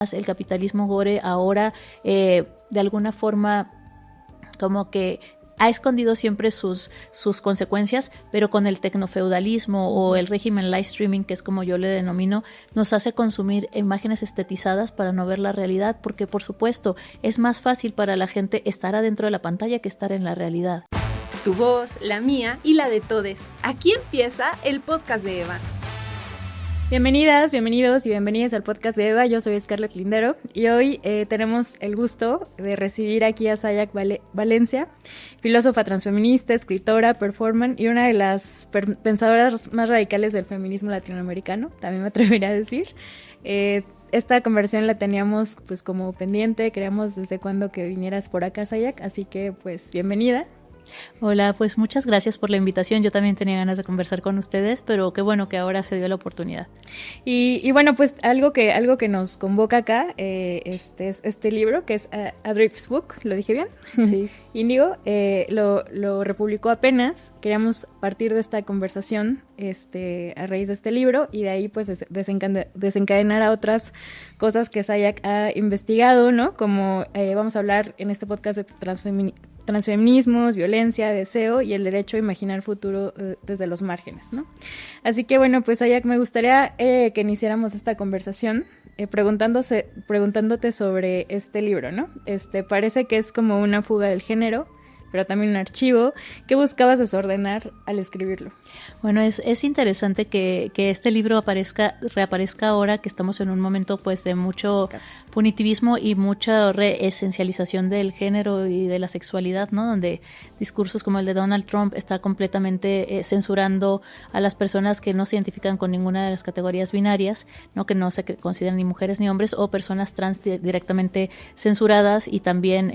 el capitalismo gore ahora de alguna forma como que ha escondido siempre sus consecuencias, pero con el tecnofeudalismo o el régimen live streaming, que es como yo le denomino, nos hace consumir imágenes estetizadas para no ver la realidad, porque por supuesto es más fácil para la gente estar adentro de la pantalla que estar en la realidad. Tu voz, la mía y la de todes. Aquí empieza el podcast de Eva. Bienvenidas, bienvenidos y bienvenidas al podcast de Eva. Yo soy Scarlett Lindero y hoy tenemos el gusto de recibir aquí a Sayak Valencia, filósofa transfeminista, escritora, performer y una de las pensadoras más radicales del feminismo latinoamericano, también me atrevería a decir. Esta conversación la teníamos pues como pendiente, queríamos desde cuando que vinieras por acá, Sayak, así que pues bienvenida. Hola, pues muchas gracias por la invitación. Yo también tenía ganas de conversar con ustedes, pero qué bueno que ahora se dio la oportunidad. Y bueno, pues algo que nos convoca acá es este libro, que es A Drift's Book, ¿lo dije bien? Sí. Índigo, lo republicó apenas. Queríamos partir de esta conversación a raíz de este libro y de ahí pues desencadenar a otras cosas que Sayak ha investigado, ¿no? Como vamos a hablar en este podcast de transfeminismos, violencia, deseo y el derecho a imaginar futuro desde los márgenes, ¿no? Así que bueno, pues Sayak, me gustaría que iniciáramos esta conversación preguntándote sobre este libro, ¿no? Parece que es como una fuga del género, pero también un archivo. ¿Qué buscabas desordenar al escribirlo? Bueno, es interesante que este libro reaparezca ahora que estamos en un momento pues de mucho punitivismo y mucha reesencialización del género y de la sexualidad, ¿no? Donde discursos como el de Donald Trump está completamente censurando a las personas que no se identifican con ninguna de las categorías binarias, ¿no? Que no se consideran ni mujeres ni hombres, o personas trans directamente censuradas y también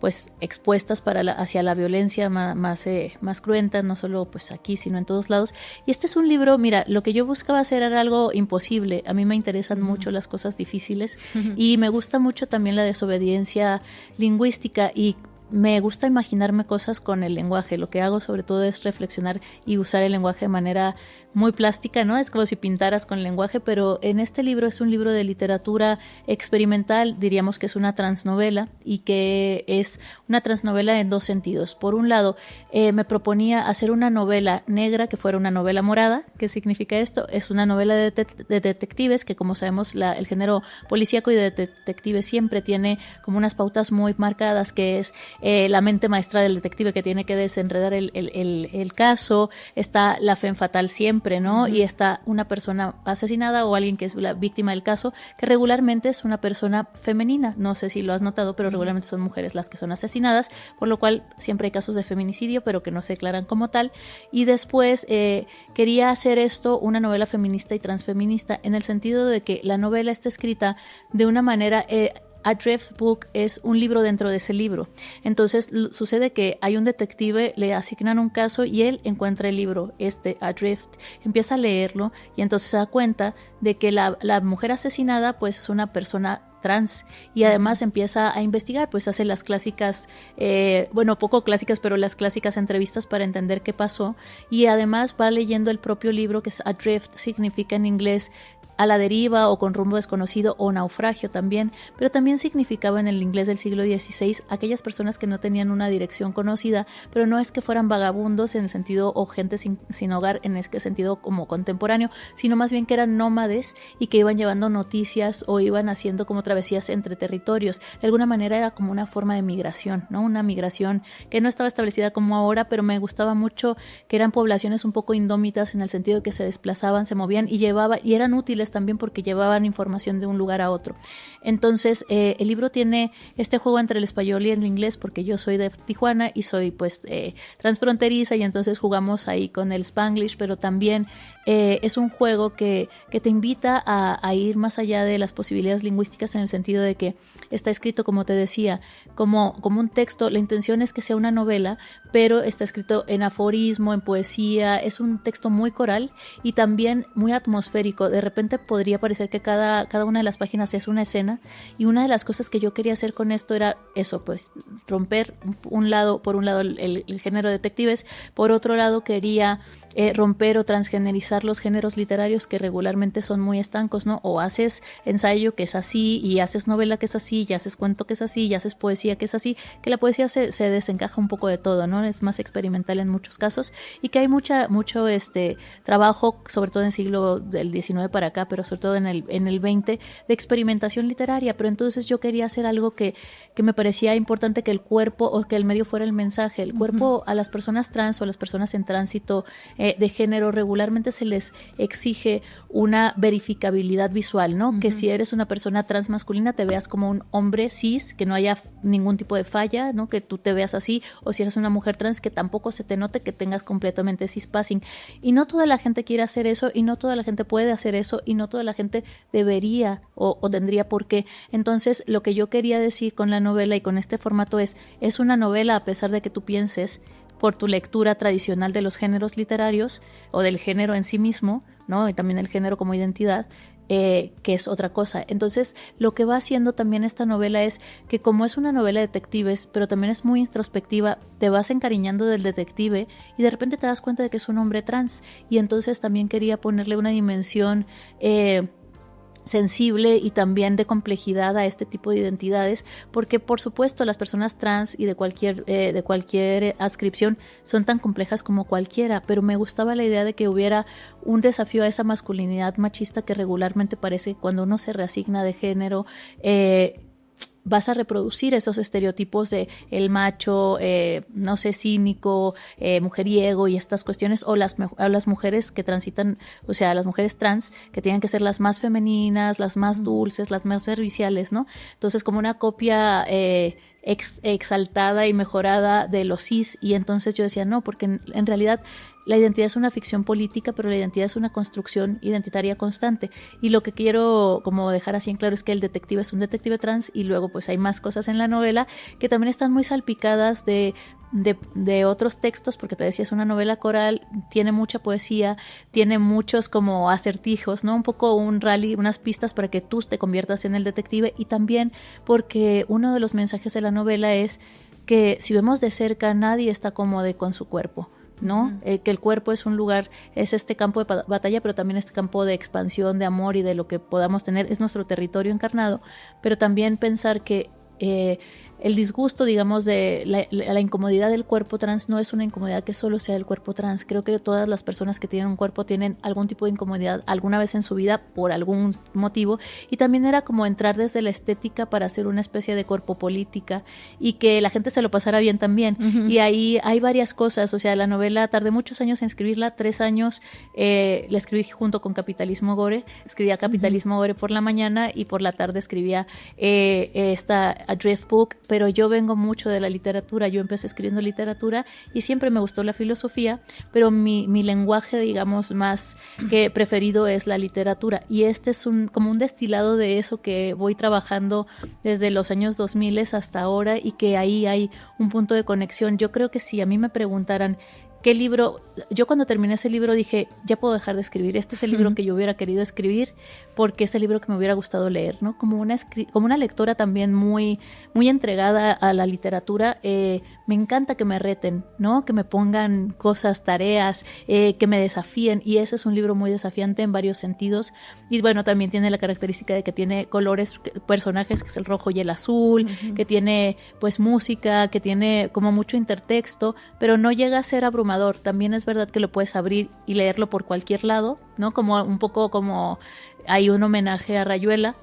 pues expuestas hacia la violencia más cruenta, no solo pues aquí, sino en todos lados. Y este es un libro, mira, lo que yo buscaba hacer era algo imposible. A mí me interesan mucho las cosas difíciles y me gusta mucho también la desobediencia lingüística y me gusta imaginarme cosas con el lenguaje. Lo que hago sobre todo es reflexionar y usar el lenguaje de manera muy plástica, ¿no? Es como si pintaras con el lenguaje, pero en este libro es un libro de literatura experimental, diríamos que es una transnovela y que es una transnovela en dos sentidos. Por un lado, me proponía hacer una novela negra que fuera una novela morada. ¿Qué significa esto? Es una novela de detectives que, como sabemos, el género policíaco y de detectives siempre tiene como unas pautas muy marcadas, que es la mente maestra del detective que tiene que desenredar el caso, está la femme fatal siempre, ¿no? Y está una persona asesinada o alguien que es la víctima del caso, que regularmente es una persona femenina. No sé si lo has notado, pero regularmente son mujeres las que son asesinadas, por lo cual siempre hay casos de feminicidio, pero que no se declaran como tal. Y después quería hacer esto una novela feminista y transfeminista, en el sentido de que la novela está escrita de una manera... A Drift Book es un libro dentro de ese libro. Entonces sucede que hay un detective, le asignan un caso y él encuentra el libro, Adrift, empieza a leerlo y entonces se da cuenta de que la mujer asesinada pues es una persona trans y además empieza a investigar, pues hace las clásicas, poco clásicas, pero las clásicas entrevistas para entender qué pasó, y además va leyendo el propio libro, que es Adrift, significa en inglés a la deriva o con rumbo desconocido o naufragio también, pero también significaba en el inglés del siglo XVI aquellas personas que no tenían una dirección conocida, pero no es que fueran vagabundos en el sentido o gente sin hogar en este sentido como contemporáneo, sino más bien que eran nómades y que iban llevando noticias o iban haciendo como travesías entre territorios. De alguna manera era como una forma de migración, ¿no? Una migración que no estaba establecida como ahora, pero me gustaba mucho que eran poblaciones un poco indómitas en el sentido de que se desplazaban, se movían y eran útiles también porque llevaban información de un lugar a otro. Entonces el libro tiene este juego entre el español y el inglés, porque yo soy de Tijuana y soy pues transfronteriza, y entonces jugamos ahí con el Spanglish, pero también es un juego que te invita a ir más allá de las posibilidades lingüísticas, en el sentido de que está escrito, como te decía, como un texto. La intención es que sea una novela, pero está escrito en aforismo, en poesía. Es un texto muy coral y también muy atmosférico. De repente repente podría parecer que cada una de las páginas es una escena, y una de las cosas que yo quería hacer con esto era eso, pues romper por un lado el género de detectives, por otro lado quería romper o transgenerizar los géneros literarios que regularmente son muy estancos, ¿no? O haces ensayo que es así, y haces novela que es así, y haces cuento que es así, y haces poesía que es así, que la poesía se desencaja un poco de todo, ¿no? Es más experimental en muchos casos, y que hay mucho trabajo, sobre todo en el siglo del XIX para acá, pero sobre todo en el XX, de experimentación literaria. Pero entonces yo quería hacer algo que me parecía importante, que el cuerpo o que el medio fuera el mensaje. El cuerpo a las personas trans o a las personas en tránsito de género regularmente se les exige una verificabilidad visual, ¿no? Que si eres una persona trans masculina te veas como un hombre cis, que no haya ningún tipo de falla, ¿no? Que tú te veas así, o si eres una mujer trans que tampoco se te note que tengas completamente cispassing. Y no toda la gente quiere hacer eso, y no toda la gente puede hacer eso, y no toda la gente debería o tendría por qué. Entonces, lo que yo quería decir con la novela y con este formato es una novela, a pesar de que tú pienses por tu lectura tradicional de los géneros literarios o del género en sí mismo, ¿no? Y también el género como identidad, que es otra cosa. Entonces, lo que va haciendo también esta novela es que, como es una novela de detectives, pero también es muy introspectiva, te vas encariñando del detective y de repente te das cuenta de que es un hombre trans. Y entonces también quería ponerle una dimensión sensible y también de complejidad a este tipo de identidades, porque por supuesto las personas trans y de cualquier adscripción son tan complejas como cualquiera, pero me gustaba la idea de que hubiera un desafío a esa masculinidad machista que regularmente parece cuando uno se reasigna de género. Vas a reproducir esos estereotipos de el macho, no sé, cínico, mujeriego y estas cuestiones, o las mujeres que transitan, o sea, las mujeres trans que tienen que ser las más femeninas, las más dulces, las más serviciales, ¿no? Entonces, como una copia exaltada y mejorada de los cis, y entonces yo decía, no, porque en realidad la identidad es una ficción política, pero la identidad es una construcción identitaria constante. Y lo que quiero como dejar así en claro es que el detective es un detective trans, y luego pues hay más cosas en la novela que también están muy salpicadas de otros textos, porque te decía, es una novela coral, tiene mucha poesía, tiene muchos como acertijos, ¿no? Un poco un rally, unas pistas para que tú te conviertas en el detective, y también porque uno de los mensajes de la novela es que si vemos de cerca, nadie está cómodo con su cuerpo, ¿no? Que el cuerpo es un lugar, es este campo de batalla, pero también este campo de expansión, de amor y de lo que podamos tener, es nuestro territorio encarnado, pero también pensar que el disgusto, digamos, de la incomodidad del cuerpo trans no es una incomodidad que solo sea del cuerpo trans. Creo que todas las personas que tienen un cuerpo tienen algún tipo de incomodidad alguna vez en su vida por algún motivo, y también era como entrar desde la estética para hacer una especie de cuerpo política y que la gente se lo pasara bien también. Y ahí hay varias cosas, o sea, la novela tardé muchos años en escribirla, 3 años, la escribí junto con Capitalismo Gore, escribía Capitalismo Gore por la mañana, y por la tarde escribía esta Drift Book, pero yo vengo mucho de la literatura, yo empecé escribiendo literatura y siempre me gustó la filosofía, pero mi lenguaje, digamos, más que preferido es la literatura, y este es como un destilado de eso que voy trabajando desde los años 2000 hasta ahora, y que ahí hay un punto de conexión. Yo creo que si a mí me preguntaran ¿qué libro? Yo cuando terminé ese libro dije, ya puedo dejar de escribir. Este es el libro que yo hubiera querido escribir, porque es el libro que me hubiera gustado leer, ¿no? Como una lectora también muy, muy entregada a la literatura. Me encanta que me reten, ¿no? Que me pongan cosas, tareas, que me desafíen. Y ese es un libro muy desafiante en varios sentidos. Y bueno, también tiene la característica de que tiene colores, personajes, que es el rojo y el azul, que tiene pues música, que tiene como mucho intertexto, pero no llega a ser abrumador. También es verdad que lo puedes abrir y leerlo por cualquier lado, ¿no? Como un poco como hay un homenaje a Rayuela.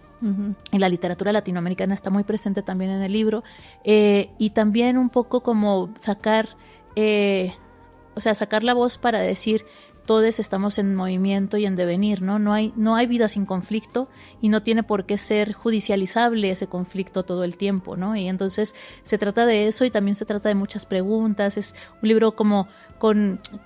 Y la literatura latinoamericana está muy presente también en el libro, y también un poco como sacar la voz para decir todos estamos en movimiento y en devenir, ¿no? No hay vida sin conflicto, y no tiene por qué ser judicializable ese conflicto todo el tiempo, ¿no? Y entonces se trata de eso, y también se trata de muchas preguntas. Es un libro como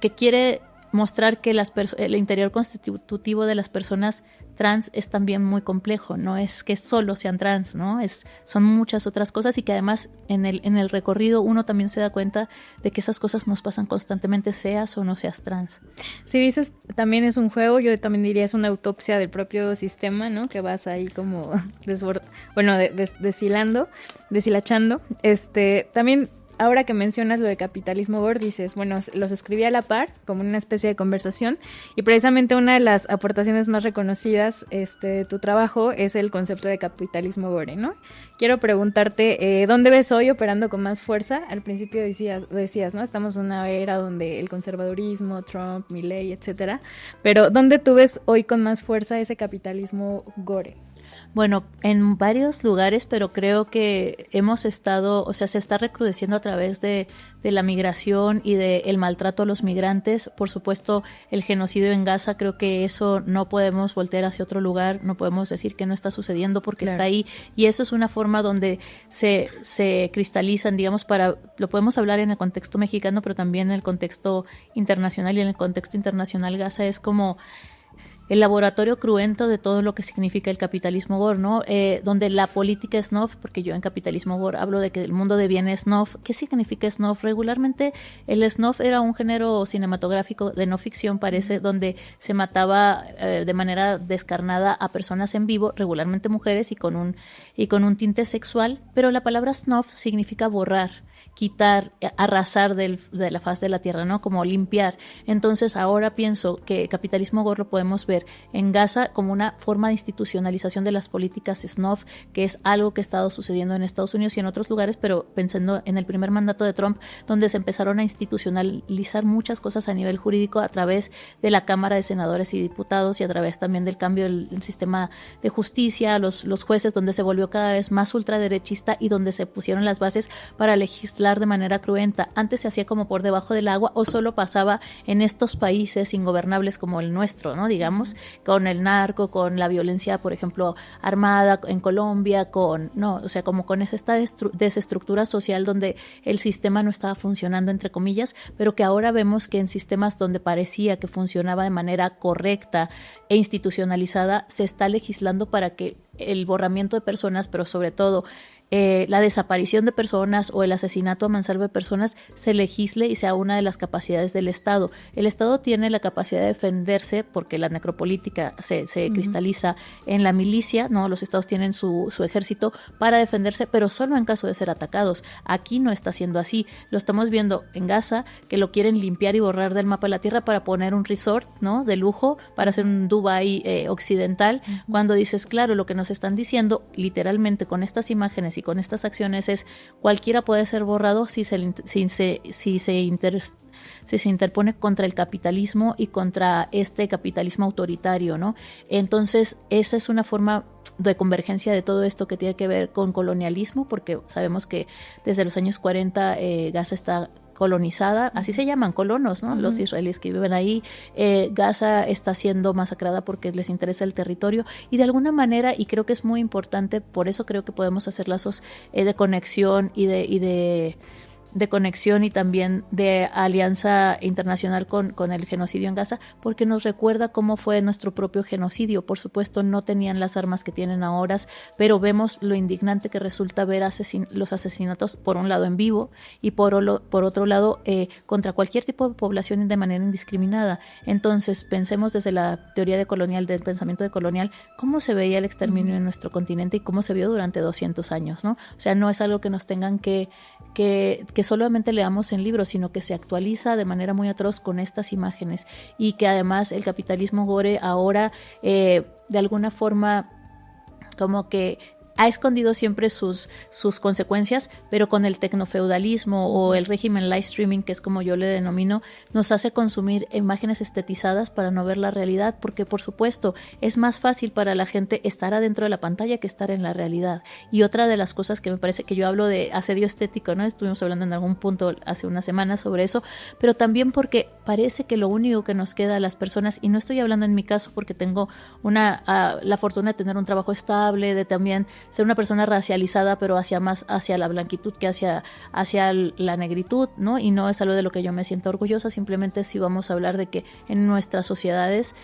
que quiere mostrar que el interior constitutivo de las personas trans es también muy complejo, no es que solo sean trans, ¿no? Son muchas otras cosas y que además en el recorrido uno también se da cuenta de que esas cosas nos pasan constantemente, seas o no seas trans. Si dices también es un juego, yo también diría es una autopsia del propio sistema, ¿no? Que vas ahí como deshilachando. También ahora que mencionas lo de capitalismo gore, dices, bueno, los escribí a la par, como una especie de conversación, y precisamente una de las aportaciones más reconocidas de tu trabajo es el concepto de capitalismo gore, ¿no? Quiero preguntarte, ¿dónde ves hoy operando con más fuerza? Al principio decías, ¿no? Estamos en una era donde el conservadurismo, Trump, Milei, etcétera, pero ¿dónde tú ves hoy con más fuerza ese capitalismo gore? Bueno, en varios lugares, pero creo que se está recrudeciendo a través de la migración y del maltrato a los migrantes. Por supuesto, el genocidio en Gaza, creo que eso no podemos voltear hacia otro lugar, no podemos decir que no está sucediendo porque claro, está ahí. Y eso es una forma donde se cristalizan, digamos, lo podemos hablar en el contexto mexicano, pero también en el contexto internacional. Y en el contexto internacional, Gaza es como el laboratorio cruento de todo lo que significa el capitalismo gore, ¿no? Donde la política snuff, porque yo en capitalismo gore hablo de que el mundo de bien es snuff. ¿Qué significa snuff? Regularmente el snuff era un género cinematográfico de no ficción, parece, donde se mataba de manera descarnada a personas en vivo, regularmente mujeres y con un tinte sexual, pero la palabra snuff significa borrar, quitar, arrasar de la faz de la tierra, ¿no? Como limpiar. Entonces ahora pienso que capitalismo gore lo podemos ver en Gaza como una forma de institucionalización de las políticas snuff, que es algo que ha estado sucediendo en Estados Unidos y en otros lugares, pero pensando en el primer mandato de Trump, donde se empezaron a institucionalizar muchas cosas a nivel jurídico a través de la Cámara de Senadores y Diputados y a través también del cambio del sistema de justicia, los jueces, donde se volvió cada vez más ultraderechista y donde se pusieron las bases para legislar de manera cruenta. Antes se hacía como por debajo del agua o solo pasaba en estos países ingobernables como el nuestro, ¿no? Digamos, con el narco, con la violencia, por ejemplo, armada en Colombia, como con esta desestructura social donde el sistema no estaba funcionando, entre comillas, pero que ahora vemos que en sistemas donde parecía que funcionaba de manera correcta e institucionalizada, se está legislando para que el borramiento de personas, pero sobre todo la desaparición de personas o el asesinato a mansalva de personas se legisle y sea una de las capacidades del Estado. El Estado tiene la capacidad de defenderse porque la necropolítica se cristaliza en la milicia, ¿no? Los estados tienen su ejército para defenderse, pero solo en caso de ser atacados. Aquí no está siendo así. Lo estamos viendo en Gaza, que lo quieren limpiar y borrar del mapa de la tierra para poner un resort, ¿no? De lujo, para hacer un Dubái occidental, cuando dices, claro, lo que nos están diciendo literalmente con estas imágenes y con estas acciones es cualquiera puede ser borrado si se interpone contra el capitalismo y contra este capitalismo autoritario, ¿no? Entonces esa es una forma de convergencia de todo esto que tiene que ver con colonialismo, porque sabemos que desde los años 40 Gaza está colonizada, así se llaman, colonos, ¿no? Los israelíes que viven ahí. Gaza está siendo masacrada porque les interesa el territorio y de alguna manera, y creo que es muy importante, por eso creo que podemos hacer lazos de conexión y de conexión y también de alianza internacional con el genocidio en Gaza, porque nos recuerda cómo fue nuestro propio genocidio. Por supuesto, no tenían las armas que tienen ahora, pero vemos lo indignante que resulta ver los asesinatos, por un lado en vivo y por otro lado contra cualquier tipo de población de manera indiscriminada. Entonces, pensemos desde la teoría del pensamiento decolonial, cómo se veía el exterminio en nuestro continente y cómo se vio durante 200 años, ¿no? O sea, no es algo que nos tengan que solamente leamos en libros, sino que se actualiza de manera muy atroz con estas imágenes y que además el capitalismo gore ahora de alguna forma como que ha escondido siempre sus consecuencias, pero con el tecnofeudalismo o el régimen live streaming, que es como yo le denomino, nos hace consumir imágenes estetizadas para no ver la realidad, porque por supuesto es más fácil para la gente estar adentro de la pantalla que estar en la realidad. Y otra de las cosas que me parece que yo hablo de asedio estético, ¿no? Estuvimos hablando en algún punto hace unas semanas sobre eso, pero también porque parece que lo único que nos queda a las personas, y no estoy hablando en mi caso porque tengo la fortuna de tener un trabajo estable, de también ser una persona racializada, pero más hacia la blanquitud que hacia la negritud, ¿no? Y no es algo de lo que yo me siento orgullosa, simplemente sí vamos a hablar de que en nuestras sociedades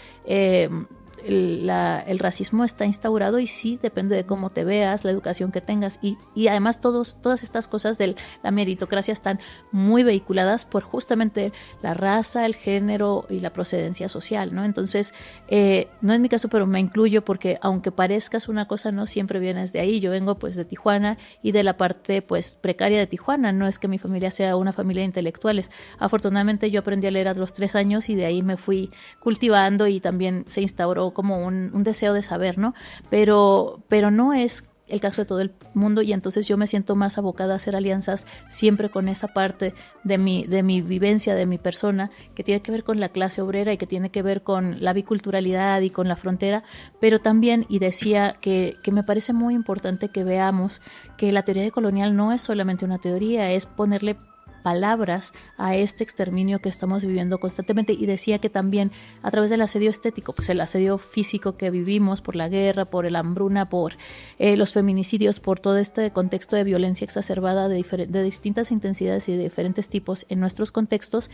el racismo está instaurado y sí depende de cómo te veas, la educación que tengas y además todas estas cosas de la meritocracia están muy vehiculadas por justamente la raza, el género y la procedencia social, ¿no? Entonces, no es mi caso, pero me incluyo porque aunque parezcas una cosa, no siempre vienes de ahí. Yo vengo pues de Tijuana y de la parte pues precaria de Tijuana, no es que mi familia sea una familia de intelectuales. Afortunadamente yo aprendí a leer a los 3 años y de ahí me fui cultivando y también se instauró como un deseo de saber, ¿no? Pero no es el caso de todo el mundo y entonces yo me siento más abocada a hacer alianzas siempre con esa parte de mi vivencia, de mi persona, que tiene que ver con la clase obrera y que tiene que ver con la biculturalidad y con la frontera, pero también, y decía que me parece muy importante que veamos que la teoría decolonial no es solamente una teoría, es ponerle palabras a este exterminio que estamos viviendo constantemente, y decía que también a través del asedio estético, pues el asedio físico que vivimos por la guerra, por la hambruna, por los feminicidios, por todo este contexto de violencia exacerbada de distintas intensidades y de diferentes tipos en nuestros contextos,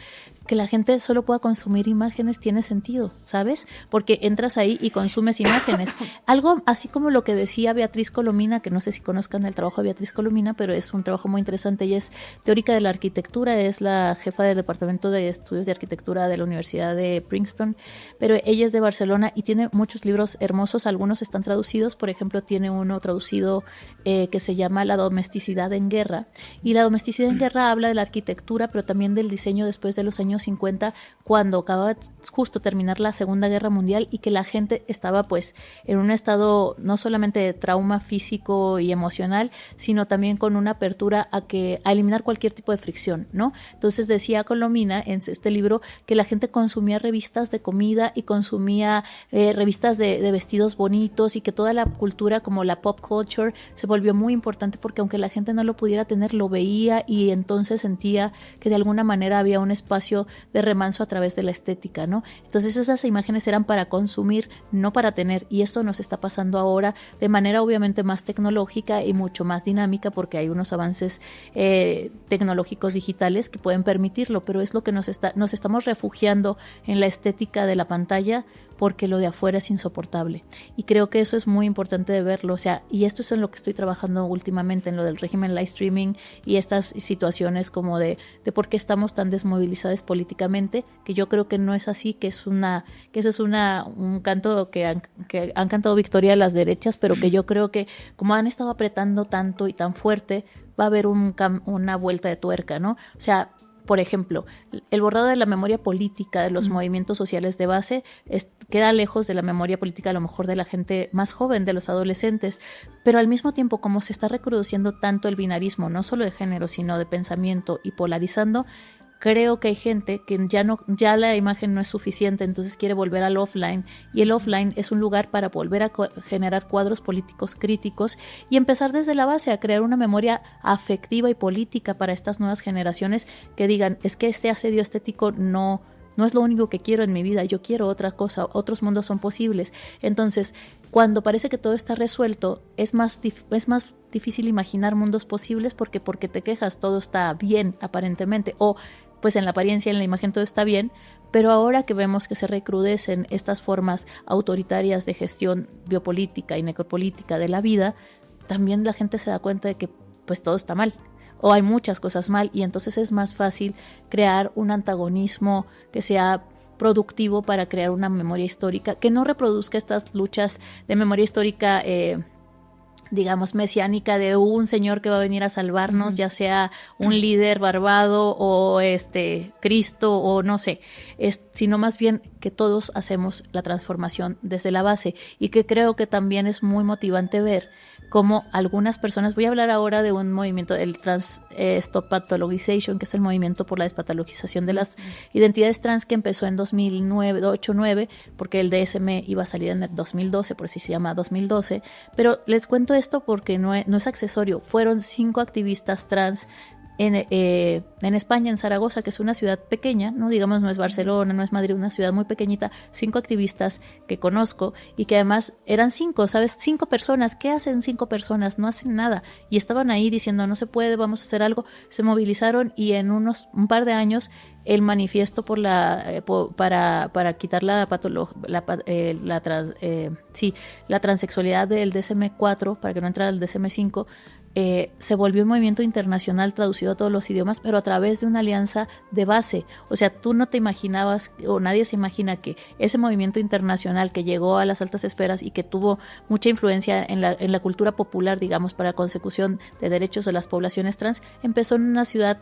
que la gente solo pueda consumir imágenes tiene sentido, ¿sabes? Porque entras ahí y consumes imágenes. Algo así como lo que decía Beatriz Colomina, que no sé si conozcan el trabajo de Beatriz Colomina, pero es un trabajo muy interesante. Ella es teórica de la arquitectura, es la jefa del Departamento de Estudios de Arquitectura de la Universidad de Princeton, pero ella es de Barcelona y tiene muchos libros hermosos, algunos están traducidos, por ejemplo, tiene uno traducido que se llama La domesticidad en guerra, y la domesticidad en guerra habla de la arquitectura, pero también del diseño después de los años 50, cuando acababa justo terminar la Segunda Guerra Mundial y que la gente estaba pues en un estado no solamente de trauma físico y emocional, sino también con una apertura a eliminar cualquier tipo de fricción, ¿no? Entonces decía Colomina en este libro que la gente consumía revistas de comida y consumía revistas de vestidos bonitos, y que toda la cultura como la pop culture se volvió muy importante porque aunque la gente no lo pudiera tener, lo veía y entonces sentía que de alguna manera había un espacio de remanso a través de la estética, ¿no? Entonces esas imágenes eran para consumir, no para tener, y esto nos está pasando ahora de manera obviamente más tecnológica y mucho más dinámica porque hay unos avances tecnológicos digitales que pueden permitirlo, pero es lo que nos estamos refugiando en la estética de la pantalla porque lo de afuera es insoportable, y creo que eso es muy importante de verlo, o sea, y esto es en lo que estoy trabajando últimamente, en lo del régimen live streaming y estas situaciones como de por qué estamos tan desmovilizados políticamente, que yo creo que no es así, que eso es un canto que han cantado victoria las derechas, pero que yo creo que como han estado apretando tanto y tan fuerte, va a haber una vuelta de tuerca, ¿no? O sea, por ejemplo, el borrado de la memoria política de los movimientos sociales de base queda lejos de la memoria política a lo mejor de la gente más joven, de los adolescentes, pero al mismo tiempo como se está reproduciendo tanto el binarismo, no solo de género, sino de pensamiento y polarizando, creo que hay gente que ya la imagen no es suficiente, entonces quiere volver al offline, y el offline es un lugar para volver a generar cuadros políticos críticos y empezar desde la base a crear una memoria afectiva y política para estas nuevas generaciones que digan, es que este asedio estético no es lo único que quiero en mi vida, yo quiero otra cosa, otros mundos son posibles. Entonces, cuando parece que todo está resuelto, es más difícil imaginar mundos posibles porque te quejas, todo está bien aparentemente, o pues en la apariencia, en la imagen todo está bien, pero ahora que vemos que se recrudecen estas formas autoritarias de gestión biopolítica y necropolítica de la vida, también la gente se da cuenta de que pues todo está mal, o hay muchas cosas mal, y entonces es más fácil crear un antagonismo que sea productivo para crear una memoria histórica, que no reproduzca estas luchas de memoria histórica digamos, mesiánica de un señor que va a venir a salvarnos, ya sea un líder barbado o Cristo o no sé, sino más bien que todos hacemos la transformación desde la base, y que creo que también es muy motivante ver cómo algunas personas, voy a hablar ahora de un movimiento, el Trans Stop Pathologization, que es el movimiento por la despatologización de las identidades trans, que empezó en 2008-2009, porque el DSM iba a salir en el 2012, por eso se llama 2012, pero les cuento esto porque no es accesorio. Fueron 5 activistas trans en España, en Zaragoza, que es una ciudad pequeña, no digamos, no es Barcelona, no es Madrid, una ciudad muy pequeñita, 5 activistas que conozco y que además eran 5, ¿sabes? 5 personas. ¿Qué hacen 5 personas? No hacen nada, y estaban ahí diciendo no se puede, vamos a hacer algo. Se movilizaron y en un par de años el manifiesto para quitar la transexualidad del DSM-4 para que no entrara el DSM-5, se volvió un movimiento internacional traducido a todos los idiomas, pero a través de una alianza de base. O sea, tú no te imaginabas, o nadie se imagina, que ese movimiento internacional que llegó a las altas esferas y que tuvo mucha influencia en la cultura popular, digamos, para la consecución de derechos de las poblaciones trans, empezó en una ciudad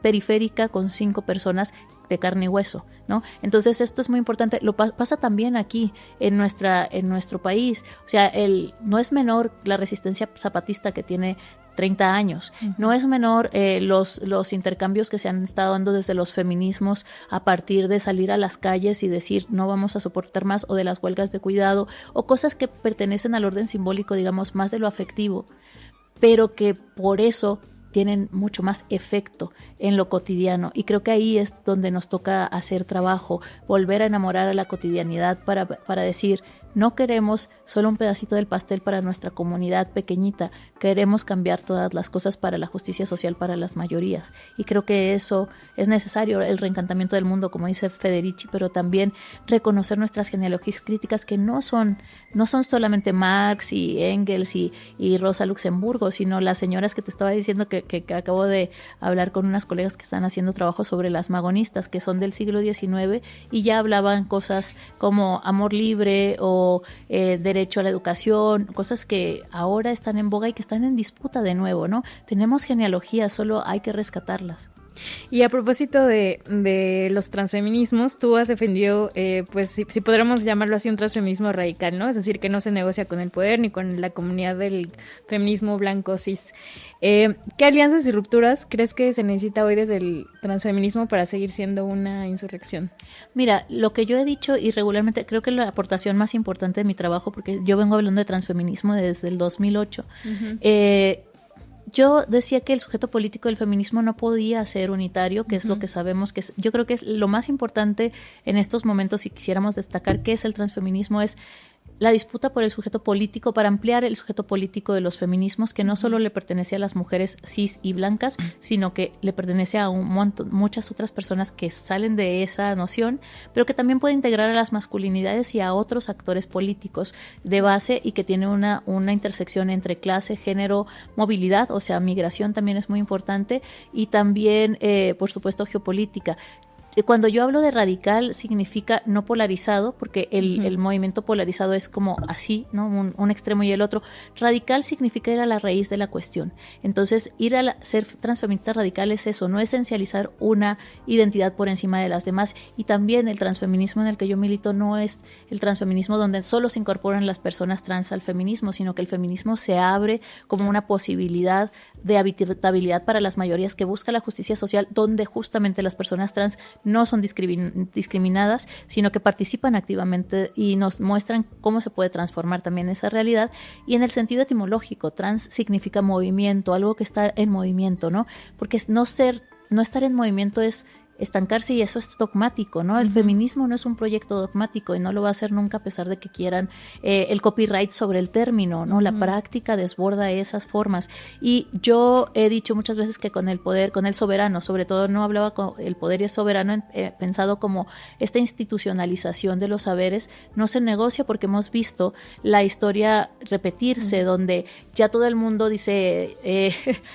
periférica con 5 personas de carne y hueso, ¿no? Entonces esto es muy importante. Lo pasa también aquí en nuestro país. O sea, no es menor la resistencia zapatista, que tiene 30 años. No es menor los intercambios que se han estado dando desde los feminismos a partir de salir a las calles y decir no vamos a soportar más, o de las huelgas de cuidado, o cosas que pertenecen al orden simbólico, digamos, más de lo afectivo, pero que por eso tienen mucho más efecto en lo cotidiano. Y creo que ahí es donde nos toca hacer trabajo, volver a enamorar a la cotidianidad para decir, no queremos solo un pedacito del pastel para nuestra comunidad pequeñita, queremos cambiar todas las cosas para la justicia social para las mayorías. Y creo que eso es necesario, el reencantamiento del mundo, como dice Federici, pero también reconocer nuestras genealogías críticas, que no son solamente Marx y Engels y Rosa Luxemburgo, sino las señoras que te estaba diciendo que acabo de hablar con unas colegas que están haciendo trabajo sobre las magonistas, que son del siglo XIX y ya hablaban cosas como amor libre o derecho a la educación, cosas que ahora están en boga y que están en disputa de nuevo, ¿no? Tenemos genealogías, solo hay que rescatarlas. Y a propósito de los transfeminismos, tú has defendido, pues si podríamos llamarlo así, un transfeminismo radical, ¿no? Es decir, que no se negocia con el poder ni con la comunidad del feminismo blanco cis. ¿Qué alianzas y rupturas crees que se necesita hoy desde el transfeminismo para seguir siendo una insurrección? Mira, lo que yo he dicho y regularmente, creo que la aportación más importante de mi trabajo, porque yo vengo hablando de transfeminismo desde el 2008, yo decía que el sujeto político del feminismo no podía ser unitario, que es lo que sabemos que es. Yo creo que es lo más importante en estos momentos, si quisiéramos destacar qué es el transfeminismo, es la disputa por el sujeto político, para ampliar el sujeto político de los feminismos, que no solo le pertenece a las mujeres cis y blancas, sino que le pertenece a muchas otras personas que salen de esa noción, pero que también puede integrar a las masculinidades y a otros actores políticos de base, y que tiene una intersección entre clase, género, movilidad, o sea, migración también es muy importante, y también, por supuesto, geopolítica. Cuando yo hablo de radical, significa no polarizado, porque el movimiento polarizado es como así, ¿no? Un extremo y el otro. Radical significa ir a la raíz de la cuestión. Entonces, ser transfeminista radical es eso, no esencializar una identidad por encima de las demás. Y también el transfeminismo en el que yo milito no es el transfeminismo donde solo se incorporan las personas trans al feminismo, sino que el feminismo se abre como una posibilidad de habitabilidad para las mayorías, que busca la justicia social, donde justamente las personas trans no son discriminadas, sino que participan activamente y nos muestran cómo se puede transformar también esa realidad. Y en el sentido etimológico, trans significa movimiento, algo que está en movimiento, ¿no? Porque no estar en movimiento es estancarse, y eso es dogmático, ¿no? El feminismo no es un proyecto dogmático y no lo va a ser nunca, a pesar de que quieran el copyright sobre el término, ¿no? La práctica desborda esas formas. Y yo he dicho muchas veces que con el poder, con el soberano, sobre todo no hablaba con el poder y el soberano pensado como esta institucionalización de los saberes, no se negocia, porque hemos visto la historia repetirse, donde ya todo el mundo dice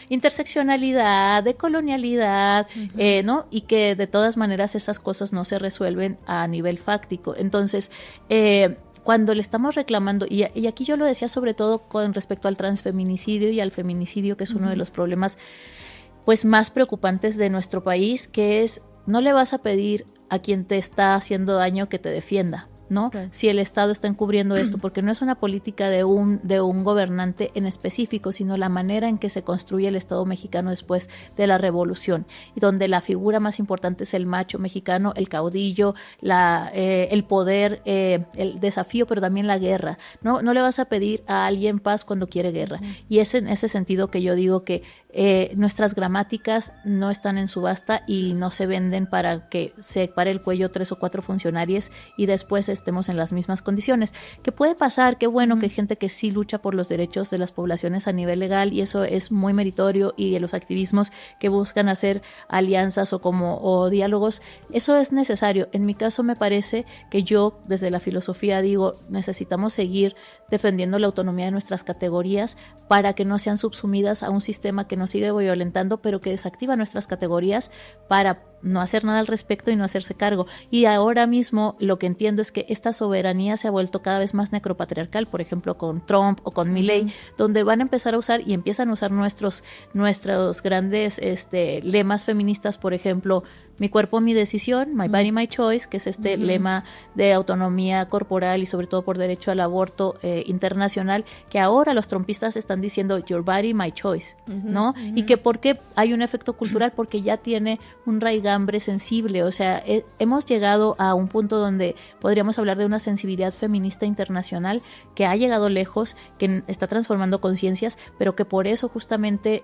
interseccionalidad, decolonialidad, ¿no? Y que de todas maneras esas cosas no se resuelven a nivel fáctico. Entonces, cuando le estamos reclamando, y aquí yo lo decía sobre todo con respecto al transfeminicidio y al feminicidio, que es uno de los problemas pues más preocupantes de nuestro país, que es, no le vas a pedir a quien te está haciendo daño que te defienda, ¿no? Okay. Si el Estado está encubriendo esto, porque no es una política de un gobernante en específico, sino la manera en que se construye el Estado mexicano después de la Revolución, y donde la figura más importante es el macho mexicano, el caudillo, el poder, el desafío, pero también la guerra. No le vas a pedir a alguien paz cuando quiere guerra. Y es en ese sentido que yo digo que nuestras gramáticas no están en subasta y no se venden para que se pare el cuello 3 o 4 funcionarios y después estemos en las mismas condiciones. ¿Qué puede pasar? Qué bueno que hay gente que sí lucha por los derechos de las poblaciones a nivel legal, y eso es muy meritorio, y los activismos que buscan hacer alianzas o diálogos, eso es necesario. En mi caso me parece que yo desde la filosofía digo, necesitamos seguir defendiendo la autonomía de nuestras categorías para que no sean subsumidas a un sistema que nos sigue violentando, pero que desactiva nuestras categorías para no hacer nada al respecto y no hacerse cargo. Y ahora mismo lo que entiendo es que esta soberanía se ha vuelto cada vez más necropatriarcal, por ejemplo con Trump o con Milei, donde van a empezar a usar y empiezan a usar nuestros grandes lemas feministas, por ejemplo, mi cuerpo, mi decisión, my body, my choice, que es este lema de autonomía corporal y sobre todo por derecho al aborto internacional, que ahora los trumpistas están diciendo your body, my choice, ¿no? Y que ¿por qué hay un efecto cultural? Porque ya tiene un raigambre sensible, o sea, hemos llegado a un punto donde podríamos hablar de una sensibilidad feminista internacional que ha llegado lejos, que está transformando conciencias, pero que por eso justamente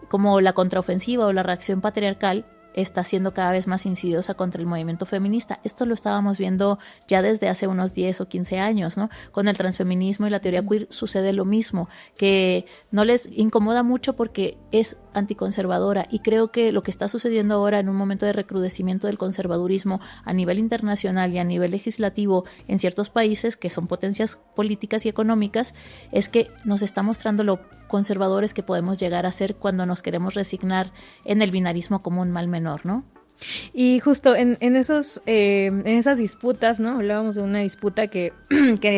como la contraofensiva o la reacción patriarcal está siendo cada vez más insidiosa contra el movimiento feminista. Esto lo estábamos viendo ya desde hace unos 10 o 15 años, ¿no? Con el transfeminismo y la teoría queer sucede lo mismo, que no les incomoda mucho porque es anticonservadora, y creo que lo que está sucediendo ahora en un momento de recrudecimiento del conservadurismo a nivel internacional y a nivel legislativo en ciertos países que son potencias políticas y económicas, es que nos está mostrando lo conservadores que podemos llegar a ser cuando nos queremos resignar en el binarismo como un mal menor, ¿no? Y justo en esas disputas, ¿no? Hablábamos de una disputa que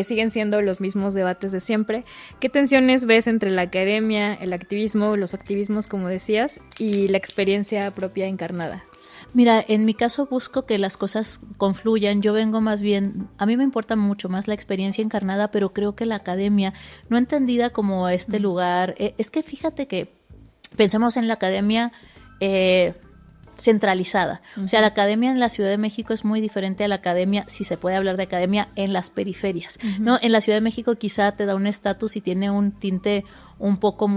siguen siendo los mismos debates de siempre. ¿Qué tensiones ves entre la academia, el activismo, los activismos, como decías, y la experiencia propia encarnada? Mira, en mi caso busco que las cosas confluyan. Yo vengo más bien, a mí me importa mucho más la experiencia encarnada, pero creo que la academia, no entendida como este lugar, es que fíjate que pensemos en la academia centralizada. O sea, la academia en la Ciudad de México es muy diferente a la academia, si se puede hablar de academia, en las periferias, ¿no? En la Ciudad de México quizá te da un estatus y tiene un tinte un poco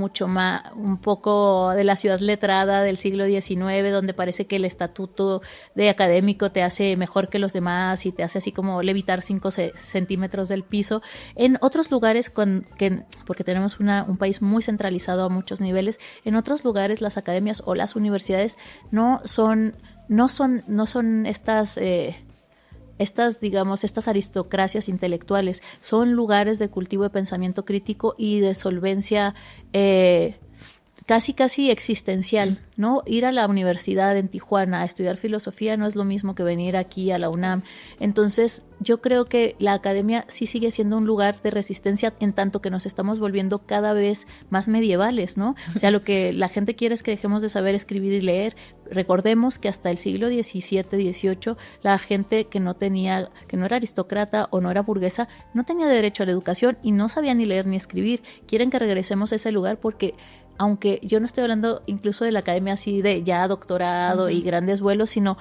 de la ciudad letrada del siglo XIX, donde parece que el estatuto de académico te hace mejor que los demás y te hace así como levitar 5 centímetros del piso. En otros lugares, porque tenemos un país muy centralizado a muchos niveles, en otros lugares las academias o las universidades no son estas aristocracias intelectuales, son lugares de cultivo de pensamiento crítico y de solvencia casi existencial, ¿no? Ir a la universidad en Tijuana a estudiar filosofía no es lo mismo que venir aquí a la UNAM. Entonces, yo creo que la academia sí sigue siendo un lugar de resistencia, en tanto que nos estamos volviendo cada vez más medievales, ¿no? O sea, lo que la gente quiere es que dejemos de saber escribir y leer. Recordemos que hasta el siglo XVII, XVIII, la gente que no era aristócrata o no era burguesa, no tenía derecho a la educación y no sabía ni leer ni escribir. Quieren que regresemos a ese lugar porque, aunque yo no estoy hablando incluso de la academia así de ya doctorado y grandes vuelos, sino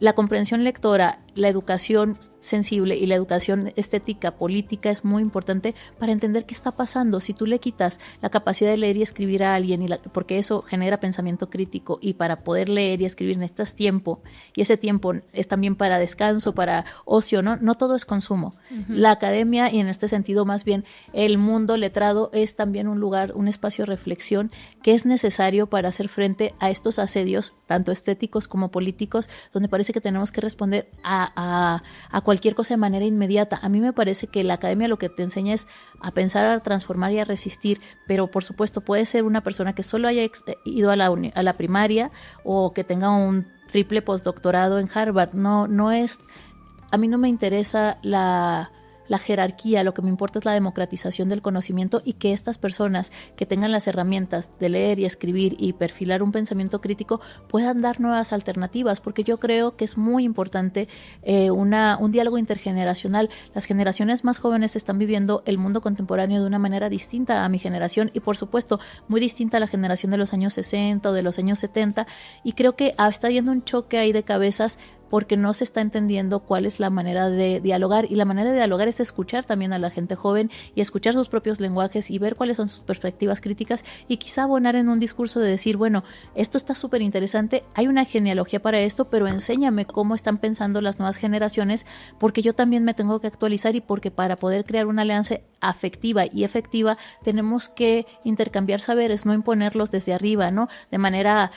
la comprensión lectora, la educación sensible y la educación estética, política es muy importante para entender qué está pasando. Si tú le quitas la capacidad de leer y escribir a alguien, porque eso genera pensamiento crítico, y para poder leer y escribir necesitas tiempo, y ese tiempo es también para descanso, para ocio, ¿no? No todo es consumo. La academia, y en este sentido más bien el mundo letrado, es también un lugar, un espacio de reflexión que es necesario para hacer frente a estos asedios, tanto estéticos como políticos, donde parece que tenemos que responder a cualquier cosa de manera inmediata. A mí me parece que la academia lo que te enseña es a pensar, a transformar y a resistir, pero por supuesto puede ser una persona que solo haya ido a la primaria o que tenga un triple postdoctorado en Harvard. A mí no me interesa la jerarquía, lo que me importa es la democratización del conocimiento, y que estas personas que tengan las herramientas de leer y escribir y perfilar un pensamiento crítico puedan dar nuevas alternativas, porque yo creo que es muy importante un diálogo intergeneracional. Las generaciones más jóvenes están viviendo el mundo contemporáneo de una manera distinta a mi generación, y por supuesto muy distinta a la generación de los años 60 o de los años 70, y creo que está habiendo un choque ahí de cabezas porque no se está entendiendo cuál es la manera de dialogar, y la manera de dialogar es escuchar también a la gente joven y escuchar sus propios lenguajes y ver cuáles son sus perspectivas críticas y quizá abonar en un discurso de decir, bueno, esto está súper interesante, hay una genealogía para esto, pero enséñame cómo están pensando las nuevas generaciones, porque yo también me tengo que actualizar y porque para poder crear una alianza afectiva y efectiva tenemos que intercambiar saberes, no imponerlos desde arriba, ¿no? De manera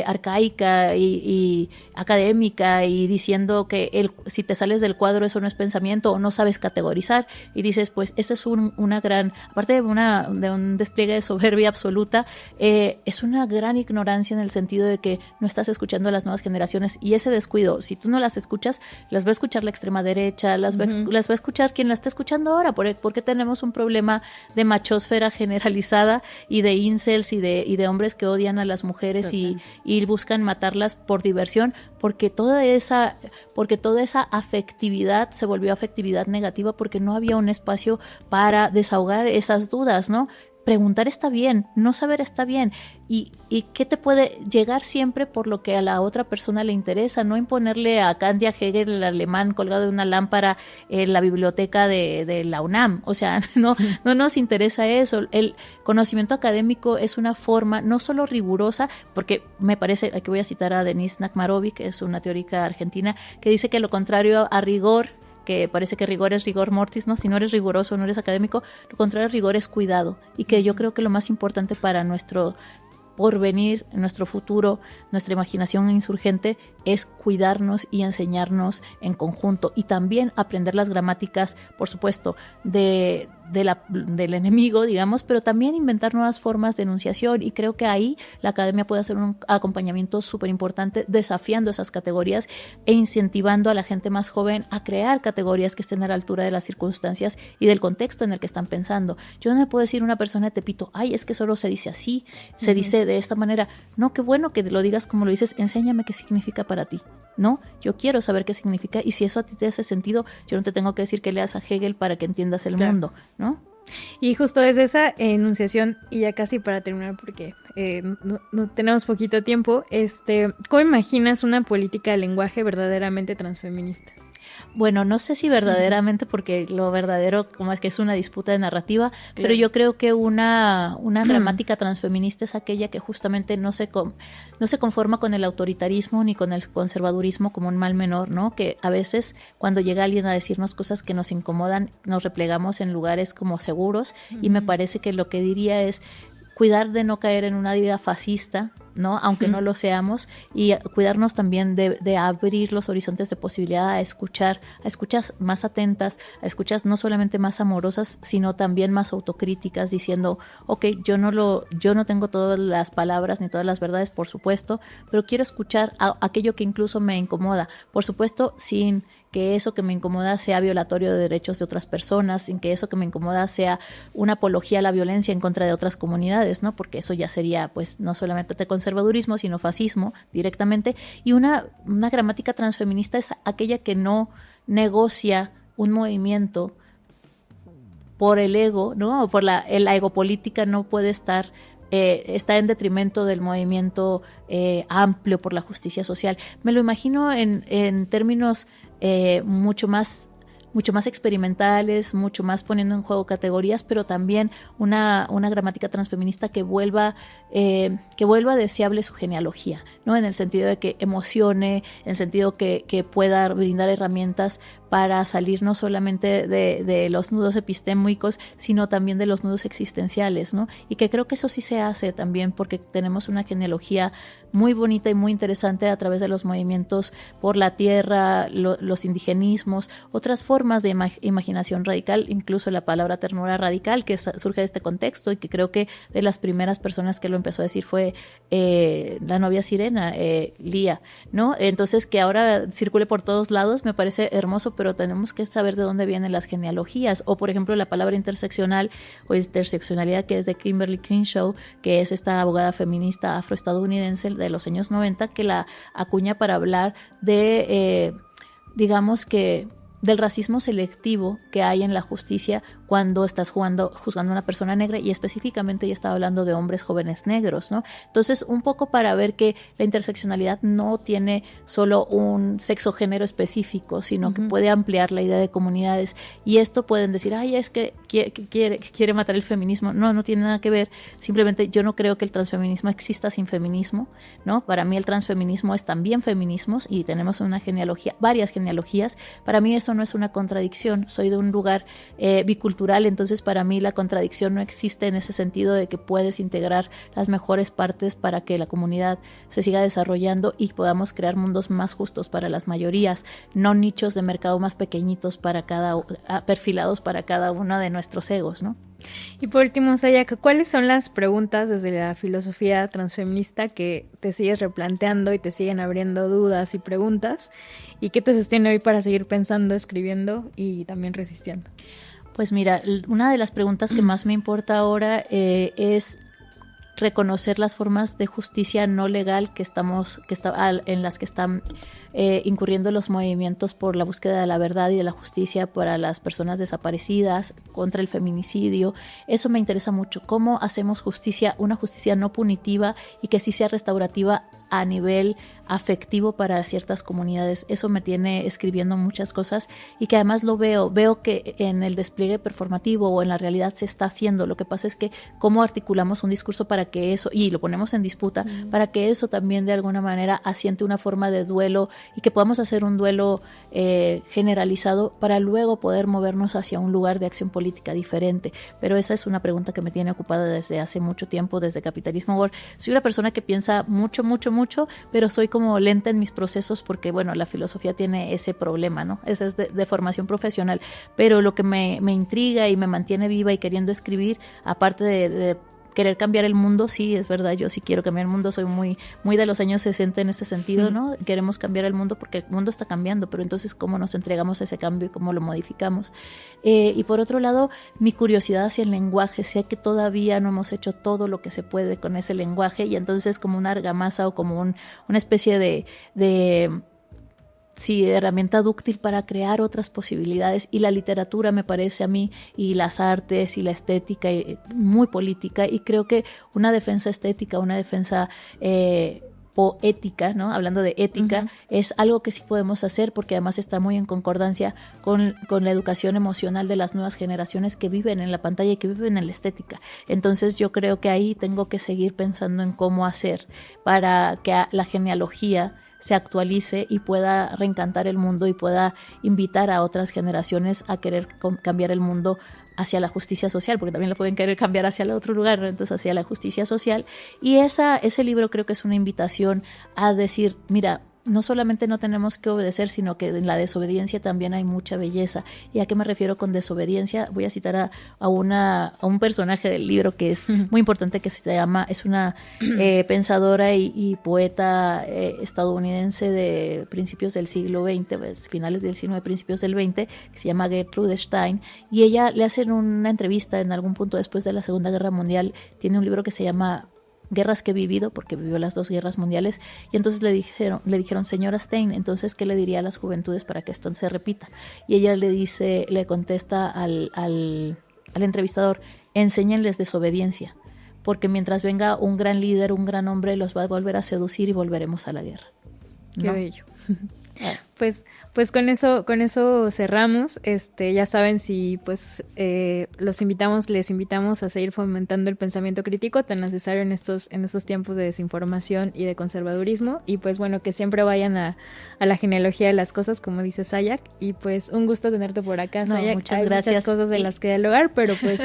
arcaica y académica y diciendo que si te sales del cuadro eso no es pensamiento o no sabes categorizar y dices, pues esa es una gran, aparte de un despliegue de soberbia absoluta, es una gran ignorancia en el sentido de que no estás escuchando a las nuevas generaciones, y ese descuido, si tú no las escuchas, las va a escuchar la extrema derecha, las va a escuchar quien la está escuchando ahora, porque tenemos un problema de machosfera generalizada y de incels y de hombres que odian a las mujeres y buscan matarlas por diversión, porque toda esa afectividad se volvió afectividad negativa porque no había un espacio para desahogar esas dudas, ¿no? Preguntar está bien, no saber está bien, y qué te puede llegar siempre por lo que a la otra persona le interesa, no imponerle a Kant y a Hegel, el alemán colgado de una lámpara en la biblioteca de la UNAM, o sea, no nos interesa eso. El conocimiento académico es una forma no solo rigurosa, porque me parece, aquí voy a citar a Denise Nakmarovic, que es una teórica argentina, que dice que lo contrario a rigor, que parece que rigor es rigor mortis, ¿no? Si no eres riguroso, no eres académico, lo contrario a rigor es cuidado, y que yo creo que lo más importante para nuestro porvenir, nuestro futuro, nuestra imaginación insurgente, es cuidarnos y enseñarnos en conjunto, y también aprender las gramáticas, por supuesto, del enemigo, digamos, pero también inventar nuevas formas de enunciación, y creo que ahí la academia puede hacer un acompañamiento súper importante, desafiando esas categorías e incentivando a la gente más joven a crear categorías que estén a la altura de las circunstancias y del contexto en el que están pensando. Yo no me puedo decir a una persona de Tepito, ay, es que solo se dice así, se dice de esta manera. No, qué bueno que lo digas como lo dices, enséñame qué significa para ti. No, yo quiero saber qué significa, y si eso a ti te hace sentido, yo no te tengo que decir que leas a Hegel para que entiendas el mundo, ¿no? Y justo desde esa enunciación, y ya casi para terminar porque no tenemos poquito tiempo, ¿cómo imaginas una política de lenguaje verdaderamente transfeminista? Bueno, no sé si verdaderamente, porque lo verdadero como es que es una disputa de narrativa, claro, pero yo creo que una gramática transfeminista es aquella que justamente no se conforma con el autoritarismo ni con el conservadurismo como un mal menor, ¿no? Que a veces cuando llega alguien a decirnos cosas que nos incomodan, nos replegamos en lugares como seguros, y me parece que lo que diría es cuidar de no caer en una vida fascista, ¿no? Aunque no lo seamos, y cuidarnos también de abrir los horizontes de posibilidad a escuchas más atentas, a escuchas no solamente más amorosas, sino también más autocríticas, diciendo, ok, yo no tengo todas las palabras ni todas las verdades, por supuesto, pero quiero escuchar aquello que incluso me incomoda, por supuesto, sin que eso que me incomoda sea violatorio de derechos de otras personas, sin que eso que me incomoda sea una apología a la violencia en contra de otras comunidades, ¿no? Porque eso ya sería, pues, no solamente de conservadurismo, sino fascismo directamente. Y una gramática transfeminista es aquella que no negocia un movimiento por el ego, ¿no? O por la egopolítica no puede estar está en detrimento del movimiento amplio por la justicia social. Me lo imagino en términos mucho más experimentales, mucho más poniendo en juego categorías, pero también una gramática transfeminista que vuelva deseable su genealogía, ¿no? En el sentido de que emocione, en el sentido que pueda brindar herramientas para salir no solamente de los nudos epistémicos, sino también de los nudos existenciales, ¿no? Y que creo que eso sí se hace también porque tenemos una genealogía muy bonita y muy interesante a través de los movimientos por la tierra, los indigenismos, otras formas de imaginación radical, incluso la palabra ternura radical que surge de este contexto, y que creo que de las primeras personas que lo empezó a decir fue la novia sirena, Lía, ¿no? Entonces, que ahora circule por todos lados me parece hermoso, pero tenemos que saber de dónde vienen las genealogías. O, por ejemplo, la palabra interseccional o interseccionalidad, que es de Kimberly Crenshaw, que es esta abogada feminista afroestadounidense de los años 90, que la acuña para hablar de, digamos que, del racismo selectivo que hay en la justicia cuando estás juzgando a una persona negra, y específicamente ella estaba hablando de hombres jóvenes negros, ¿no? Entonces, un poco para ver que la interseccionalidad no tiene solo un sexo-género específico, sino que puede ampliar la idea de comunidades, y esto pueden decir, ay, es que quiere matar el feminismo. No tiene nada que ver, simplemente yo no creo que el transfeminismo exista sin feminismo, ¿no? Para mí el transfeminismo es también feminismos, y tenemos una genealogía, varias genealogías. Para mí eso no es una contradicción, soy de un lugar bicultural, entonces para mí la contradicción no existe en ese sentido de que puedes integrar las mejores partes para que la comunidad se siga desarrollando y podamos crear mundos más justos para las mayorías, no nichos de mercado más pequeñitos perfilados para cada uno de nuestros egos, ¿no? Y por último, Sayak, ¿cuáles son las preguntas desde la filosofía transfeminista que te sigues replanteando y te siguen abriendo dudas y preguntas? ¿Y qué te sostiene hoy para seguir pensando, escribiendo y también resistiendo? Pues mira, una de las preguntas que más me importa ahora es reconocer las formas de justicia no legal en las que están incurriendo los movimientos por la búsqueda de la verdad y de la justicia para las personas desaparecidas, contra el feminicidio. Eso me interesa mucho. ¿Cómo hacemos justicia, una justicia no punitiva y que sí sea restaurativa a nivel afectivo para ciertas comunidades? Eso me tiene escribiendo muchas cosas, y que además lo veo que en el despliegue performativo o en la realidad se está haciendo. Lo que pasa es que cómo articulamos un discurso para que eso, y lo ponemos en disputa, para que eso también de alguna manera asiente una forma de duelo, y que podamos hacer un duelo generalizado para luego poder movernos hacia un lugar de acción política diferente. Pero esa es una pregunta que me tiene ocupada desde hace mucho tiempo, desde Capitalismo War. Soy una persona que piensa mucho, pero soy como lenta en mis procesos porque, bueno, la filosofía tiene ese problema, ¿no? Esa es de formación profesional, pero lo que me intriga y me mantiene viva y queriendo escribir, aparte de querer cambiar el mundo, sí, es verdad, yo sí quiero cambiar el mundo, soy muy de los años 60 en este sentido, ¿no? Queremos cambiar el mundo porque el mundo está cambiando, pero entonces cómo nos entregamos ese cambio y cómo lo modificamos. Y por otro lado, mi curiosidad hacia el lenguaje, sé que todavía no hemos hecho todo lo que se puede con ese lenguaje, y entonces como una argamasa o como una especie de herramienta dúctil para crear otras posibilidades, y la literatura me parece a mí, y las artes y la estética muy política, y creo que una defensa estética, una defensa poética, ¿no? Hablando de ética, es algo que sí podemos hacer, porque además está muy en concordancia con la educación emocional de las nuevas generaciones que viven en la pantalla y que viven en la estética. Entonces yo creo que ahí tengo que seguir pensando en cómo hacer para que la genealogía se actualice y pueda reencantar el mundo y pueda invitar a otras generaciones a querer cambiar el mundo hacia la justicia social, porque también lo pueden querer cambiar hacia el otro lugar, entonces hacia la justicia social. Y ese libro creo que es una invitación a decir, mira, no solamente no tenemos que obedecer, sino que en la desobediencia también hay mucha belleza. ¿Y a qué me refiero con desobediencia? Voy a citar a un personaje del libro que es muy importante, que es una pensadora y poeta estadounidense de principios del siglo XX, pues, finales del XIX, principios del XX, que se llama Gertrude Stein, y ella le hacen una entrevista en algún punto después de la Segunda Guerra Mundial. Tiene un libro que se llama Guerras que he vivido, porque vivió las 2 guerras mundiales, y entonces le dijeron, señora Stein, entonces ¿qué le diría a las juventudes para que esto se repita? Y ella le contesta al entrevistador, enséñenles desobediencia, porque mientras venga un gran líder, un gran hombre, los va a volver a seducir y volveremos a la guerra, ¿no? Qué bello. Pues con eso cerramos. Ya saben, si pues les invitamos a seguir fomentando el pensamiento crítico tan necesario en estos tiempos de desinformación y de conservadurismo, y pues bueno, que siempre vayan a la genealogía de las cosas, como dice Sayak, y pues un gusto tenerte por acá, Sayak. Muchas Hay gracias. Muchas cosas de las que dialogar, pero pues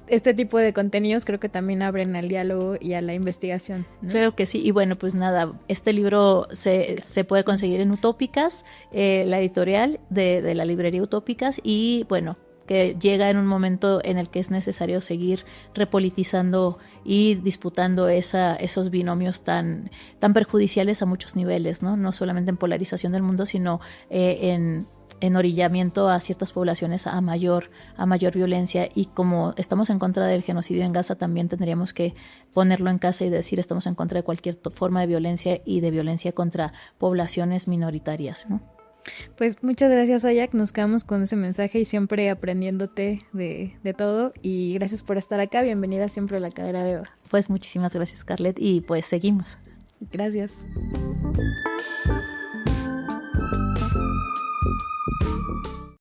este tipo de contenidos creo que también abren al diálogo y a la investigación, ¿no? Creo que sí, y bueno, pues nada, este libro se puede conseguir en Utópicas, la editorial de la librería Utópicas, y bueno, que llega en un momento en el que es necesario seguir repolitizando y disputando esos binomios tan perjudiciales a muchos niveles, ¿no? No solamente en polarización del mundo, sino en orillamiento a ciertas poblaciones a mayor violencia. Y como estamos en contra del genocidio en Gaza, también tendríamos que ponerlo en casa y decir estamos en contra de cualquier forma de violencia y de violencia contra poblaciones minoritarias, ¿no? Pues muchas gracias, Ayak, nos quedamos con ese mensaje y siempre aprendiéndote de todo, y gracias por estar acá, bienvenida siempre a la Cadera de Eva. Pues muchísimas gracias, Scarlett, y pues seguimos. Gracias.